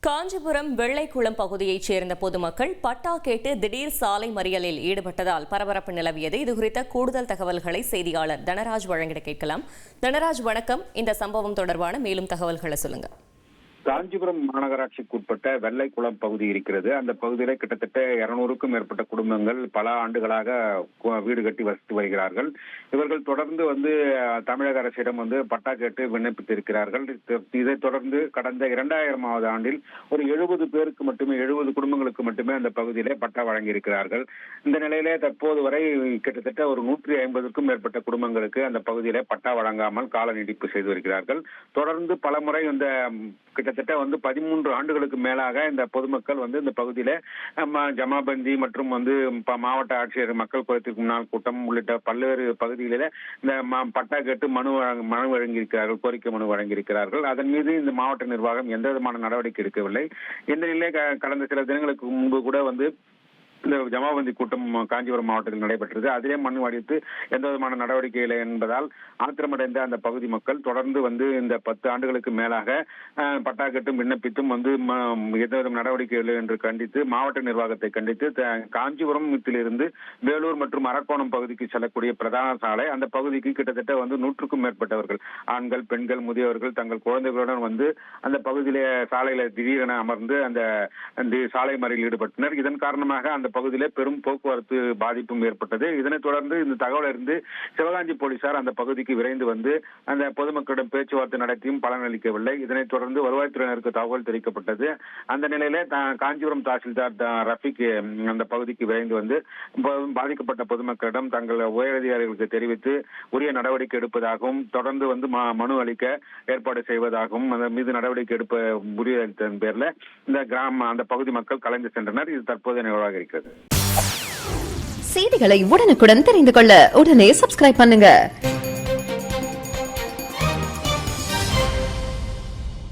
காஞ்சிபுரம் வெள்ளைக்குளம் பகுதியைச் சேர்ந்த பொதுமக்கள் பட்டா கேட்டு திடீர் சாலை மறியலில் ஈடுபட்டதால் பரபரப்பு நிலவியது. இதுகுறித்த கூடுதல் தகவல்களை செய்தியாளர் தனராஜ் வழங்கிட கேட்கலாம். தனராஜ், வணக்கம். இந்த சம்பவம் தொடர்பான மேலும் தகவல்களை சொல்லுங்க. காஞ்சிபுரம் மாநகராட்சிக்கு உட்பட்ட வெள்ளைக்குளம் பகுதி இருக்கிறது. அந்த பகுதியில கிட்டத்தட்ட 200க்கும் மேற்பட்ட குடும்பங்கள் பல ஆண்டுகளாக வீடு கட்டி வசித்து வருகிறார்கள். இவர்கள் தொடர்ந்து தமிழக அரசிடம் பட்டா கேட்டு விண்ணப்பித்திருக்கிறார்கள். இதைத் தொடர்ந்து கடந்த 2000ஆவது ஆண்டில் ஒரு 70 பேருக்கு மட்டுமே 70 குடும்பங்களுக்கு மட்டுமே அந்த பகுதியிலே பட்டா வழங்கியிருக்கிறார்கள். இந்த நிலையிலே தற்போது வரை கிட்டத்தட்ட ஒரு 150க்கும் மேற்பட்ட குடும்பங்களுக்கு அந்த பகுதியிலே பட்டா வழங்காமல் கால நீட்டிப்பு செய்து வருகிறார்கள். தொடர்ந்து பல முறை கிட்டத்தட்ட 13 ஆண்டுகளுக்கு மேலாக இந்த பொதுமக்கள் இந்த பகுதியில ஜமாபந்தி மற்றும் மாவட்ட ஆட்சியர் மக்கள் குறைத்திருக்கும் நாள் கூட்டம் உள்ளிட்ட பல்வேறு பகுதிகளில இந்த பட்டா கேட்டு மனு வழங்கியிருக்கிறார்கள், கோரிக்கை மனு வழங்கியிருக்கிறார்கள். அதன் மீது இந்த மாவட்ட நிர்வாகம் எந்த விதமான நடவடிக்கை எடுக்கவில்லை. இந்த நிலையிலே கடந்த சில தினங்களுக்கு முன்பு கூட இந்த ஜமாபந்தி கூட்டம் காஞ்சிபுரம் மாவட்டத்தில் நடைபெற்றது. அதிலே மனு அளித்து எந்த விதமான நடவடிக்கை இல்லை என்பதால் ஆத்திரமடைந்த அந்த பகுதி மக்கள் தொடர்ந்து இந்த 10 ஆண்டுகளுக்கு மேலாக பட்டா கேட்டும் விண்ணப்பித்தும் எந்த வித நடவடிக்கை இல்லை என்று கண்டித்து மாவட்ட நிர்வாகத்தை கண்டித்து காஞ்சிபுரத்திலிருந்து வேலூர் மற்றும் அரக்கோணம் பகுதிக்கு செல்லக்கூடிய பிரதான சாலை, அந்த பகுதிக்கு கிட்டத்தட்ட 100க்கும் மேற்பட்டவர்கள், ஆண்கள், பெண்கள், முதியவர்கள் தங்கள் குழந்தைகளுடன் அந்த பகுதியிலே சாலையில திடீரென அமர்ந்து அந்த சாலை மறியலில் ஈடுபட்டனர். இதன் காரணமாக அந்த பகுதியிலே பெரும் போக்குவரத்து பாதிப்பும் ஏற்பட்டது. இதனைத் தொடர்ந்து இந்த தகவல் இருந்து சிவகாஞ்சி போலீசார் அந்த பகுதிக்கு விரைந்து அந்த பொதுமக்களிடம் பேச்சுவார்த்தை நடத்தியும் பலனளிக்கவில்லை. இதனைத் தொடர்ந்து வருவாய்த்துறையினருக்கு தகவல் தெரிவிக்கப்பட்டது. அந்த நிலையிலே காஞ்சிபுரம் தாசில்தார் ரஃபீக் அந்த பகுதிக்கு விரைந்து பாதிக்கப்பட்ட பொதுமக்களிடம் தங்கள் உயரதிகாரிகளுக்கு தெரிவித்து உரிய நடவடிக்கை எடுப்பதாகவும் தொடர்ந்து மனு அளிக்க ஏற்பாடு செய்வதாகவும் அதன் மீது நடவடிக்கை எடுப்ப உறுதியளித்ததன் பேரில் அந்த பகுதி மக்கள் கலைந்து சென்றனர். இது தற்போதைய நிகழ்வாக இருக்கிறது. செய்திகளை உடனுக்குடன் தெரிந்து கொள்ள உடனே சப்ஸ்கிரைப் பண்ணுங்க.